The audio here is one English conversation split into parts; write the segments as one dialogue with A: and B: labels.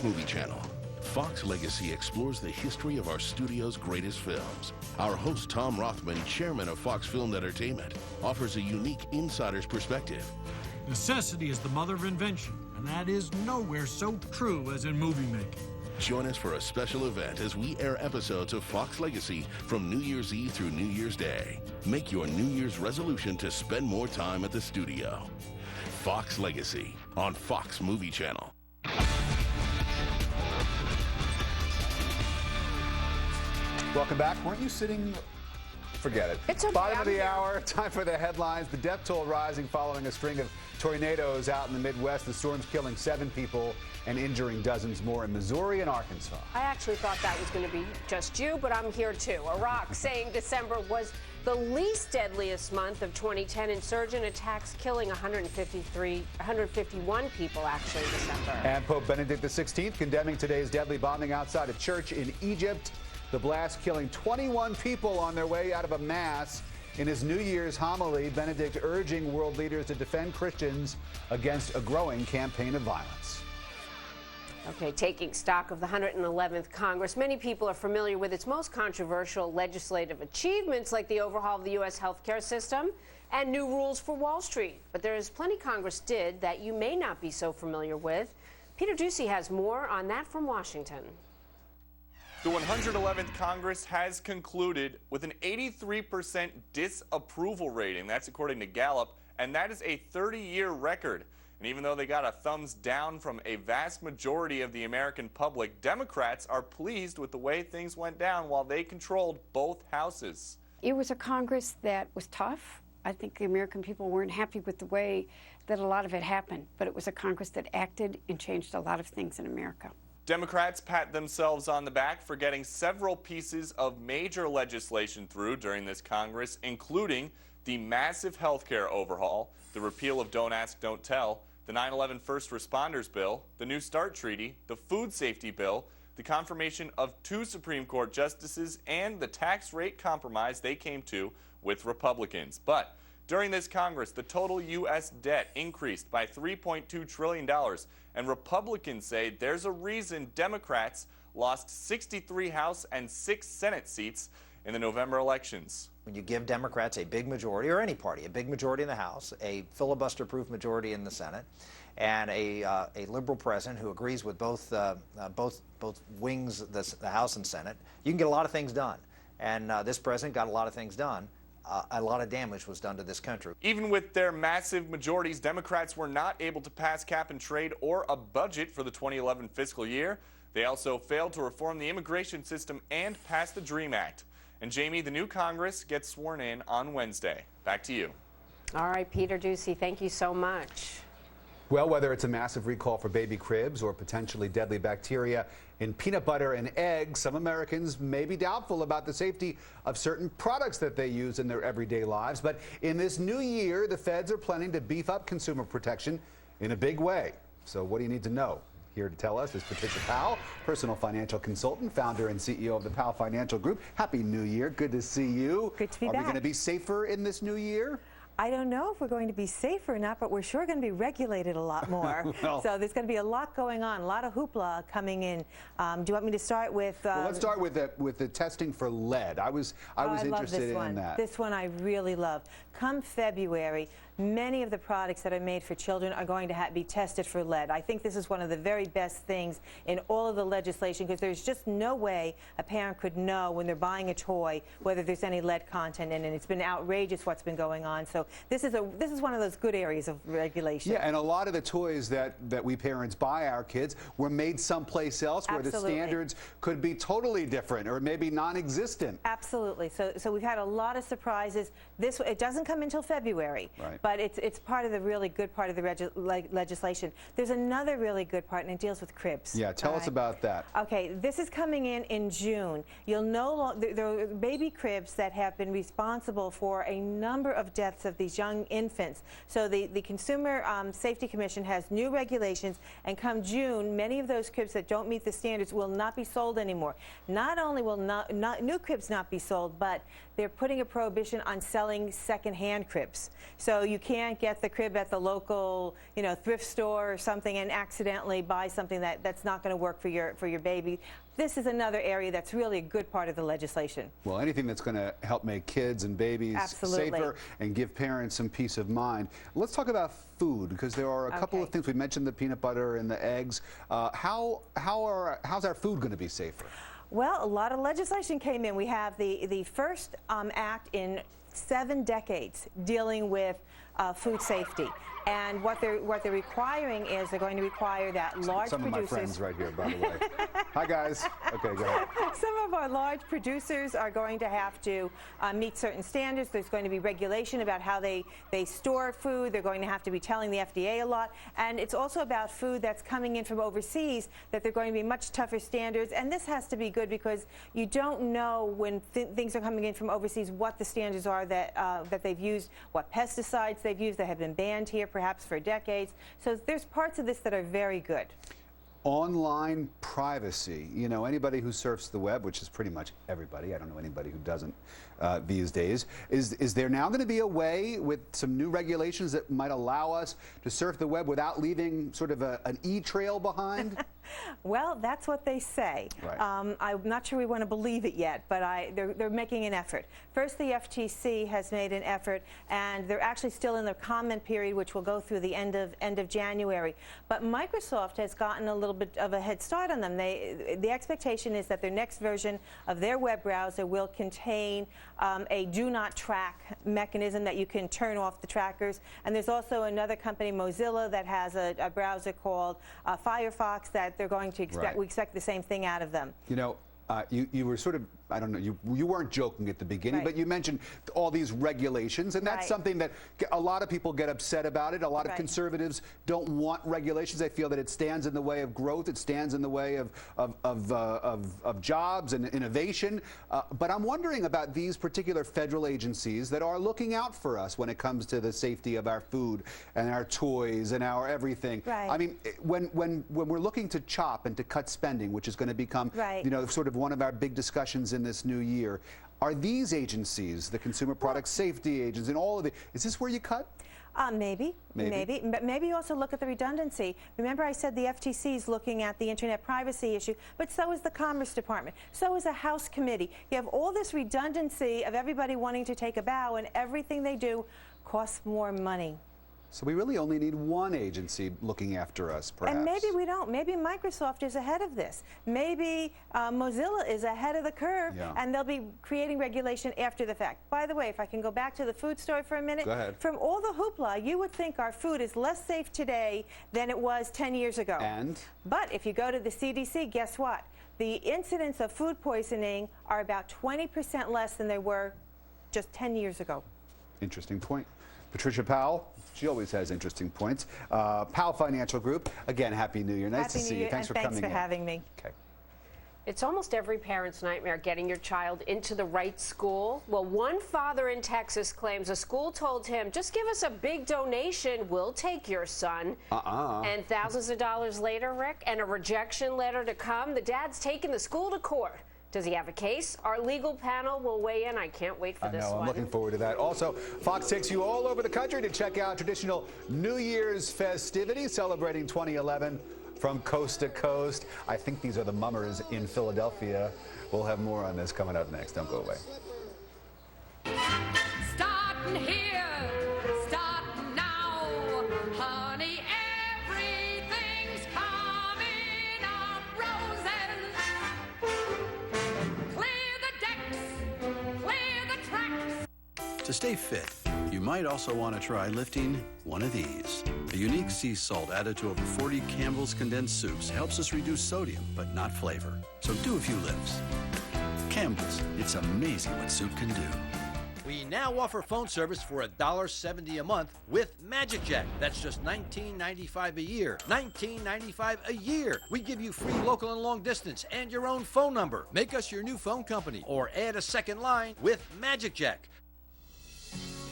A: Fox Movie Channel. Fox Legacy explores the history of our studio's greatest films. Our host, Tom Rothman, chairman of Fox Film Entertainment, offers a unique insider's perspective.
B: Necessity is the mother of invention, and that is nowhere so true as in movie making.
A: Join us for a special event as we air episodes of Fox Legacy from New Year's Eve through New Year's Day. Make your New Year's resolution to spend more time at the studio. Fox Legacy on Fox Movie Channel.
C: Welcome back. Weren't you sitting? Forget it.
D: It's okay.
C: Bottom of the hour. Time for the headlines. The death toll rising following a string of tornadoes out in the Midwest. The storms killing 7 people and injuring dozens more in Missouri and Arkansas.
D: I actually thought that was going to be just you, but I'm here too. Iraq saying December was the least deadliest month of 2010. Insurgent attacks killing 151 people actually in December.
C: And Pope Benedict XVI condemning today's deadly bombing outside a church in Egypt. The blast killing 21 people on their way out of a mass. In his New Year's homily, Benedict urging world leaders to defend Christians against a growing campaign of violence.
D: Okay, taking stock of the 111th Congress, many people are familiar with its most controversial legislative achievements, like the overhaul of the U.S. healthcare system and new rules for Wall Street. But there is plenty Congress did that you may not be so familiar with. Peter Doocy has more on that from Washington.
E: The 111th Congress has concluded with an 83% disapproval rating. That's according to Gallup, and that is a 30-year record. And even though they got a thumbs down from a vast majority of the American public, Democrats are pleased with the way things went down while they controlled both houses.
F: It was a Congress that was tough. I think the American people weren't happy with the way that a lot of it happened, but it was a Congress that acted and changed a lot of things in America.
E: Democrats pat themselves on the back for getting several pieces of major legislation through during this Congress, including the massive health care overhaul, the repeal of Don't Ask, Don't Tell, the 9/11 First Responders Bill, the New START Treaty, the Food Safety Bill, the confirmation of 2 Supreme Court justices, and the tax rate compromise they came to with Republicans. But during this Congress, the total U.S. debt increased by $3.2 trillion, and Republicans say there's a reason Democrats lost 63 House and 6 Senate seats in the November elections.
G: When you give Democrats a big majority, or any party, a big majority in the House, a filibuster-proof majority in the Senate, and a liberal president who agrees with both wings, the House and Senate, you can get a lot of things done. And this president got a lot of things done. A lot of damage was done to this country.
E: Even with their massive majorities, Democrats were not able to pass cap and trade or a budget for the 2011 fiscal year. They also failed to reform the immigration system and pass the DREAM Act. And Jamie, the new Congress gets sworn in on Wednesday. Back to you.
D: All right, Peter Doocy, thank you so much.
C: Well, whether it's a massive recall for baby cribs or potentially deadly bacteria in peanut butter and eggs, some Americans may be doubtful about the safety of certain products that they use in their everyday lives. But in this new year, the feds are planning to beef up consumer protection in a big way. So what do you need to know? Here to tell us is Patricia Powell, personal financial consultant, founder and CEO of the Powell Financial Group. Happy New Year. Good to see you.
H: Good to be
C: back. Are we going to be safer in this new year?
H: I don't know if we're going to be safer or not, but we're sure going to be regulated a lot more.
C: Well,
H: so there's going to be a lot going on, a lot of hoopla coming in. Do you want me to start with?
C: Well, let's start with the testing for lead. I was interested in that.
H: This one I really love. Come February, many of the products that are made for children are going to be tested for lead. I think this is one of the very best things in all of the legislation, because there's just no way a parent could know when they're buying a toy whether there's any lead content in it. It's been outrageous what's been going on. So this is one of those good areas of regulation.
C: Yeah, and a lot of the toys that we parents buy our kids were made someplace else where
H: Absolutely.
C: the standards could be totally different or maybe non-existent.
H: Absolutely. So we've had a lot of surprises. It doesn't come until February,
C: right.
H: But it's part of the really good part of the legislation. There's another really good part, and it deals with cribs.
C: Yeah, tell us about that.
H: Okay, this is coming in June. You'll know there are baby cribs that have been responsible for a number of deaths of these young infants. So the Consumer Safety Commission has new regulations, and come June, many of those cribs that don't meet the standards will not be sold anymore. Not only will new cribs not be sold, but they're putting a prohibition on selling second-hand cribs. So you can't get the crib at the local, thrift store or something and accidentally buy something that's not going to work for your baby. This is another area that's really a good part of the legislation.
C: Well, anything that's going to help make kids and babies safer and give parents some peace of mind. Let's talk about food, because there are a couple of things. We mentioned the peanut butter and the eggs. How's our food going to be safer?
H: Well, a lot of legislation came in. We have the first act in 7 decades dealing with food safety. And what they're requiring is they're going to require that large
C: Some
H: producers.
C: of my friends right here, by the way. Hi, guys. Okay, go ahead.
H: Some of our large producers are going to have to meet certain standards. There's going to be regulation about how they store food. They're going to have to be telling the FDA a lot. And it's also about food that's coming in from overseas, that they're going to be much tougher standards. And this has to be good, because you don't know when things are coming in from overseas what the standards are that they've used, what pesticides they've used that have been banned here perhaps for decades. So there's parts of this that are very good.
C: Online privacy. Anybody who surfs the web, which is pretty much everybody, I don't know anybody who doesn't these days, is there now going to be a way with some new regulations that might allow us to surf the web without leaving sort of an e-trail behind?
H: Well, that's what they say.
C: Right.
H: I'm not sure we want to believe it yet, but they're making an effort. First, the FTC has made an effort, and they're actually still in the comment period, which will go through the end of January. But Microsoft has gotten a little bit of a head start on them. The expectation is that their next version of their web browser will contain a do not track mechanism that you can turn off the trackers. And there's also another company, Mozilla, that has a browser called Firefox that they're going to expect. Right. We expect the same thing out of them.
C: You were sort of, I don't know, you weren't joking at the beginning,
H: right.
C: but you mentioned all these regulations, and that's
H: right.
C: something that a lot of people get upset about it. A lot of conservatives don't want regulations. They feel that it stands in the way of growth. It stands in the way of jobs and innovation. But I'm wondering about these particular federal agencies that are looking out for us when it comes to the safety of our food and our toys and our everything.
H: Right.
C: I mean, when we're looking to chop and to cut spending, which is going to become,
H: right.
C: Sort of one of our big discussions in this new year, are these agencies, the Consumer Product Safety Agency, and all of it, is this where you cut?
H: Maybe. But maybe also look at the redundancy. Remember I said the FTC is looking at the internet privacy issue, but so is the Commerce Department. So is a House committee. You have all this redundancy of everybody wanting to take a bow, and everything they do costs more money.
C: So we really only need one agency looking after us, perhaps.
H: And maybe we don't. Maybe Microsoft is ahead of this. Maybe Mozilla is ahead of the curve, and they'll be creating regulation after the fact. By the way, if I can go back to the food story for a minute.
C: Go ahead.
H: From all the hoopla, you would think our food is less safe today than it was 10 years ago.
C: And?
H: But if you go to the CDC, guess what? The incidence of food poisoning are about 20% less than they were just 10 years ago.
C: Interesting point. Patricia Powell, she always has interesting points. Powell Financial Group, again, Happy New Year. Nice to see you. Thanks for coming in.
H: Thanks for having me.
C: Okay.
D: It's almost every parent's nightmare getting your child into the right school. Well, one father in Texas claims a school told him, just give us a big donation, we'll take your son. And thousands of dollars later, Rick, and a rejection letter to come, the dad's taken the school to court. Does he have a case? Our legal panel will weigh in. I can't wait for this one.
C: I'm looking forward to that. Also, Fox takes you all over the country to check out traditional New Year's festivities celebrating 2011 from coast to coast. I think these are the Mummers in Philadelphia. We'll have more on this coming up next. Don't go away.
I: Starting here, starting now, honey, everything's coming up roses. Clear the decks, clear the tracks.
J: To stay fit, you might also want to try lifting one of these. A unique sea salt added to over 40 Campbell's condensed soups helps us reduce sodium, but not flavor. So do a few lifts. Campbell's, it's amazing what soup can do.
K: We now offer phone service for $1.70 a month with Magic Jack. That's just $19.95 a year. $19.95 a year. We give you free local and long distance and your own phone number. Make us your new phone company or add a second line with Magic Jack.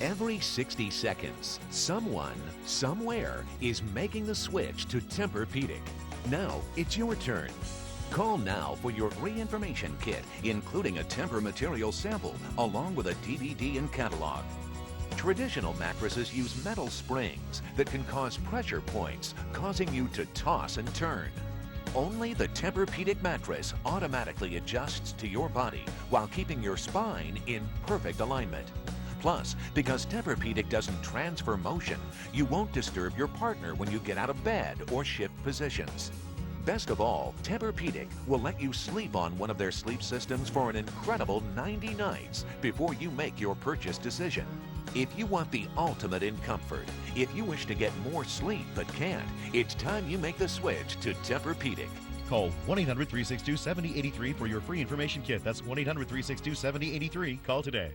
L: Every 60 seconds, someone, somewhere is making the switch to Tempur-Pedic. Now, it's your turn. Call now for your free information kit, including a Tempur material sample, along with a DVD and catalog. Traditional mattresses use metal springs that can cause pressure points, causing you to toss and turn. Only the Tempur-Pedic mattress automatically adjusts to your body while keeping your spine in perfect alignment. Plus, because Tempur-Pedic doesn't transfer motion, you won't disturb your partner when you get out of bed or shift positions. Best of all, Tempur-Pedic will let you sleep on one of their sleep systems for an incredible 90 nights before you make your purchase decision. If you want the ultimate in comfort, if you wish to get more sleep but can't, it's time you make the switch to Tempur-Pedic.
M: Call 1-800-362-7083 for your free information kit. That's 1-800-362-7083. Call today.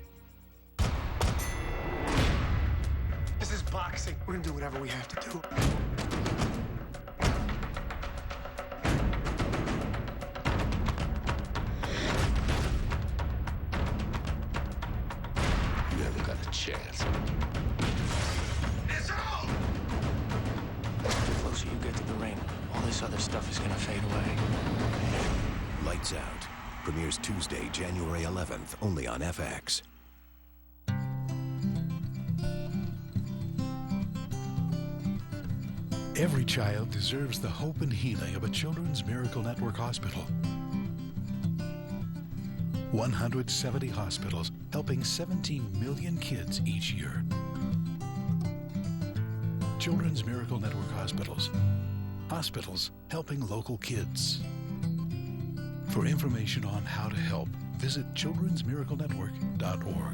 N: This is boxing. We're gonna do whatever we have to do.
A: You haven't got a chance.
N: It's out!
O: The closer you get to the ring, all this other stuff is gonna fade away.
P: Lights Out premieres Tuesday, January 11th, only on FX.
Q: Every child deserves the hope and healing of a Children's Miracle Network hospital. 170 hospitals helping 17 million kids each year. Children's Miracle Network hospitals. Hospitals helping local kids. For information on how to help, visit childrensmiraclenetwork.org.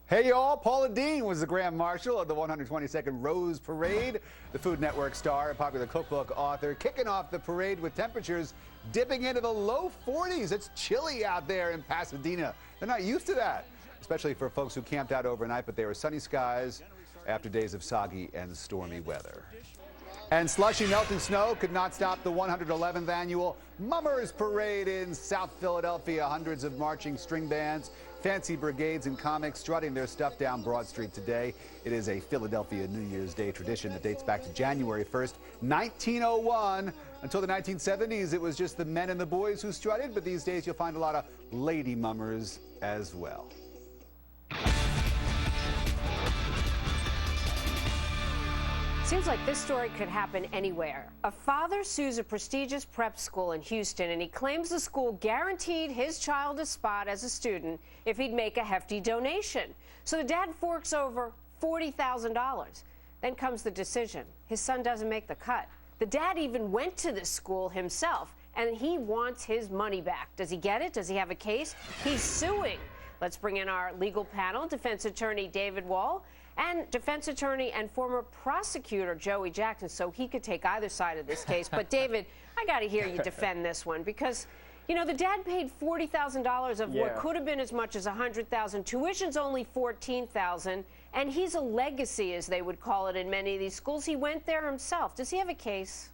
C: Hey y'all, Paula Deen was the Grand Marshal of the 122nd Rose Parade. The Food Network star and popular cookbook author kicking off the parade with temperatures dipping into the low 40s. It's chilly out there in Pasadena. They're not used to that, especially for folks who camped out overnight, but there were sunny skies after days of soggy and stormy weather. And slushy melting snow could not stop the 111th annual Mummers Parade in South Philadelphia. Hundreds of marching string bands, fancy brigades, and comics strutting their stuff down Broad Street today. It is a Philadelphia New Year's Day tradition that dates back to January 1st, 1901. Until the 1970s, it was just the men and the boys who strutted, but these days you'll find a lot of lady mummers as well.
D: Seems like this story could happen anywhere. A father sues a prestigious prep school in Houston, and he claims the school guaranteed his child a spot as a student if he'd make a hefty donation. So the dad forks over $40,000. Then comes the decision. His son doesn't make the cut. The dad even went to this school himself, and he wants his money back. Does he get it? Does he have a case? He's suing. Let's bring in our legal panel, defense attorney David Wall, and defense attorney and former prosecutor Joey Jackson, so he could take either side of this case. But David, I got to hear you defend this one because, you know, the dad paid $40,000 of what could have been as much as $100,000. Tuition's only $14,000, and he's a legacy, as they would call it in many of these schools. He went there himself. Does he have a case?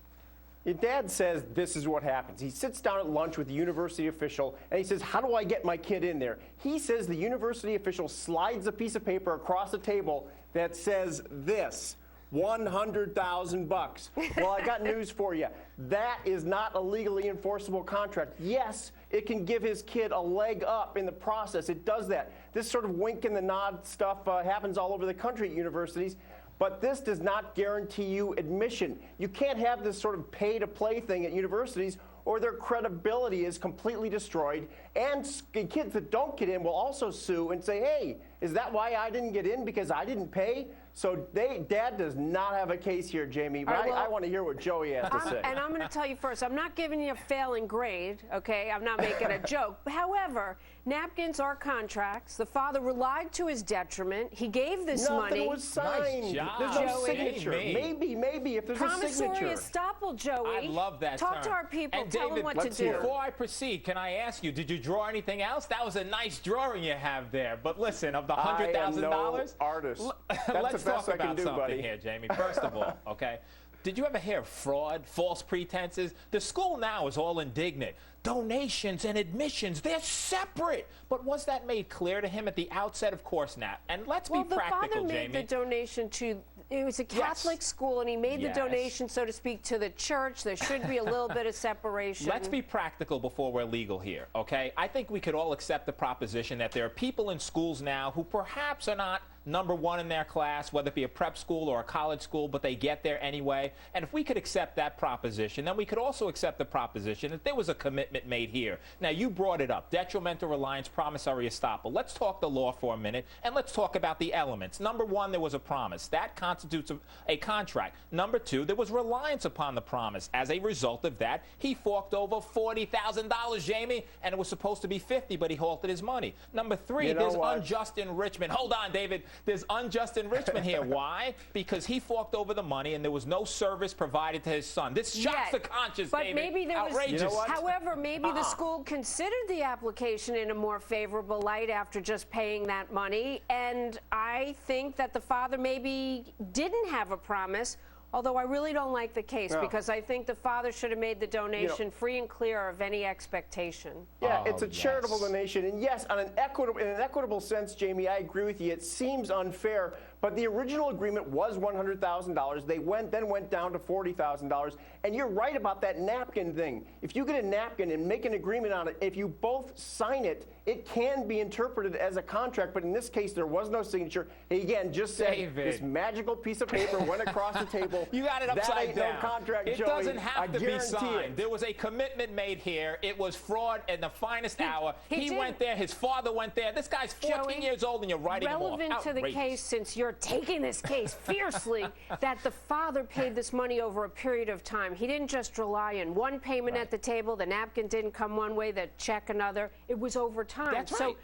R: Your dad says this is what happens. He sits down at lunch with the university official and he says, how do I get my kid in there? He says the university official slides a piece of paper across the table that says this, $100,000. Well, I got news for you. That is not a legally enforceable contract. Yes, it can give his kid a leg up in the process. It does that. This sort of wink and the nod stuff happens all over the country at universities. But this does not guarantee you admission. You can't have this sort of pay-to-play thing at universities or their credibility is completely destroyed. And kids that don't get in will also sue and say, hey, is that why I didn't get in because I didn't pay? So Dad does not have a case here, Jamie, but I want to hear what Joey has to say.
D: And I'm going to tell you first, I'm not giving you a failing grade, okay? I'm not making a joke. However, napkins are contracts. The father relied to his detriment. He gave this money.
R: Nothing was signed.
S: Nice
R: There's no signature. Maybe if there's a signature.
D: Promissory estoppel, Joey.
S: I love that
D: Talk
S: term.
D: to our people.
S: And
D: tell
S: David,
D: them what to do.
S: Before I proceed, can I ask you, did you draw anything else? That was a nice drawing you have there. But listen, of the $100,000,
R: I am no artist.
S: Let's
R: the
S: talk
R: best I can
S: about
R: do,
S: something
R: buddy.
S: here, Jamie. First of all, okay? Did you ever hear of fraud, false pretenses? The school now is all indignant. Donations and admissions, they're separate. But was that made clear to him at the outset? Of course not. And let's be practical,
D: Well, the father made
S: Jamie.
D: the donation to It was a Catholic school, and he made the
S: Yes.
D: donation, so to speak, to the church. There should be a little bit of separation.
S: Let's be practical before we're legal here, okay? I think we could all accept the proposition that there are people in schools now who perhaps are not number one in their class, whether it be a prep school or a college school, but they get there anyway. And if we could accept that proposition, then we could also accept the proposition that there was a commitment made here. Now, you brought it up, detrimental reliance, promissory estoppel. Let's talk the law for a minute, and let's talk about the elements. Number one, there was a promise. That constitutes a contract. Number two, there was reliance upon the promise. As a result of that, he forked over $40,000, Jamie, and it was supposed to be $50,000, but he halted his money. Number three, there's unjust enrichment. Hold on, David. There's unjust enrichment here. Why? Because he forked over the money and there was no service provided to his son. This shocks the conscience,
D: but
S: David.
D: maybe there
S: Outrageous.
D: was. However, maybe the school considered the application in a more favorable light after just paying that money. And I think that the father maybe didn't have a promise. Although I really don't like the case because I think the father should have made the donation free and clear of any expectation.
R: Yeah, it's a charitable donation. And yes, in an equitable sense, Jamie, I agree with you. It seems unfair, but the original agreement was $100,000. They then went down to $40,000. And you're right about that napkin thing. If you get a napkin and make an agreement on it, if you both sign it, it can be interpreted as a contract. But in this case, there was no signature. He, again, just said this magical piece of paper went across the table.
S: You got it upside
R: that ain't
S: down.
R: No contract,
S: it
R: Joey.
S: doesn't have to be signed.
R: It.
S: There was a commitment made here. It was fraud in the finest hour. He went there. His father went there. This guy's 14 years old, and you're writing him off.
D: Relevant to the case, since you're taking this case fiercely, that the father paid this money over a period of time. He didn't just rely on one payment at the table. The napkin didn't come one way, the check another. It was over time.
S: That's
D: so
S: right.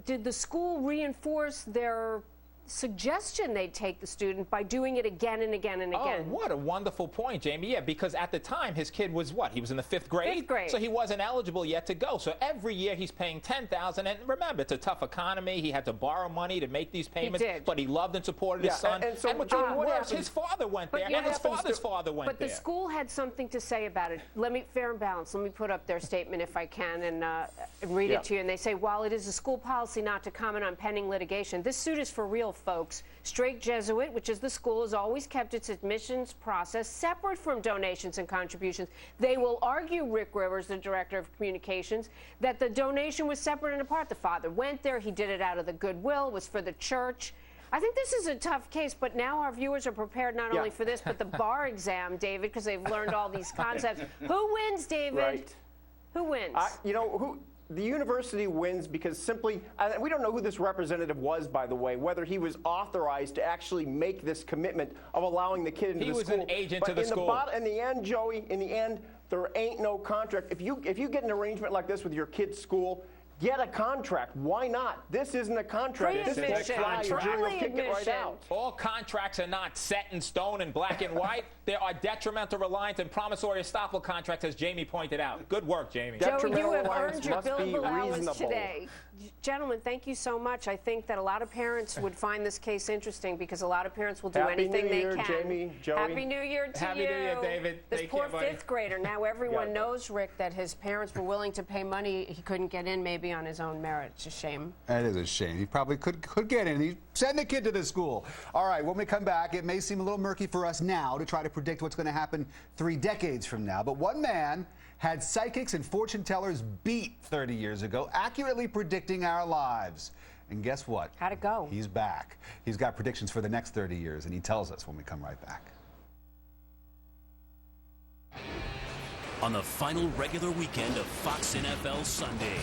D: did the school reinforce their suggestion they'd take the student by doing it again and again and again?
S: Oh, what a wonderful point, Jamie. Yeah, because at the time, his kid was what? He was in the 5th grade?
D: 5th grade.
S: So he wasn't eligible yet to go. So every year he's paying $10,000. And remember, it's a tough economy. He had to borrow money to make these payments.
D: He did.
S: But he loved and supported his son.
R: And so,
S: what's
R: Jamie,
S: even
R: what
S: worse,
R: happens,
S: his father went there,
D: But
S: and his father's father went
D: But
S: there.
D: the school had something to say about it. Fair and balanced. Let me put up their statement if I can and read it to you. And they say, while it is a school policy not to comment on pending litigation, this suit is for real, folks. Straight Jesuit, which is the school, has always kept its admissions process separate from donations and contributions. They will argue, Rick Rivers, the director of communications, that the donation was separate and apart. The father went there. He did it out of the goodwill, was for the church. I think this is a tough case, but now our viewers are prepared not only for this, but the bar exam, David, because they've learned all these concepts. Who wins, David?
R: Right.
D: Who wins?
R: The university wins because simply, we don't know who this representative was, by the way, whether he was authorized to actually make this commitment of allowing the kid into the school.
S: He was an agent to the school.
R: In the end, Joey, there ain't no contract. If you get an arrangement like this with your kid's school, get a contract. Why not? This isn't a contract. This is a contract. You'll kick it right out.
S: All contracts are not set in stone in black and white. There are detrimental reliance and promissory estoppel contracts, as Jamie pointed out. Good work, Jamie.
D: Joey, you have earned your billable hours today. Gentlemen, thank you so much. I think that a lot of parents would find this case interesting because a lot of parents will do anything they can.
R: Happy New Year, Jamie, Joey.
D: Happy New Year to you.
S: Happy New Year, David.
D: This
S: Take
D: poor
S: care, buddy.
D: 5th grader. Now everyone knows, Rick, that his parents were willing to pay money he couldn't get in maybe on his own merit. It's a shame.
C: It is a shame. He probably could get in. He sent the kid to the school. All right, when we come back, it may seem a little murky for us now to try to predict what's going to happen 3 decades from now. But one man had psychics and fortune tellers beat 30 years ago, accurately predicting our lives. And guess what?
D: How'd it go?
C: He's back. He's got predictions for the next 30 years, and he tells us when we come right back.
T: On the final regular weekend of Fox NFL Sunday,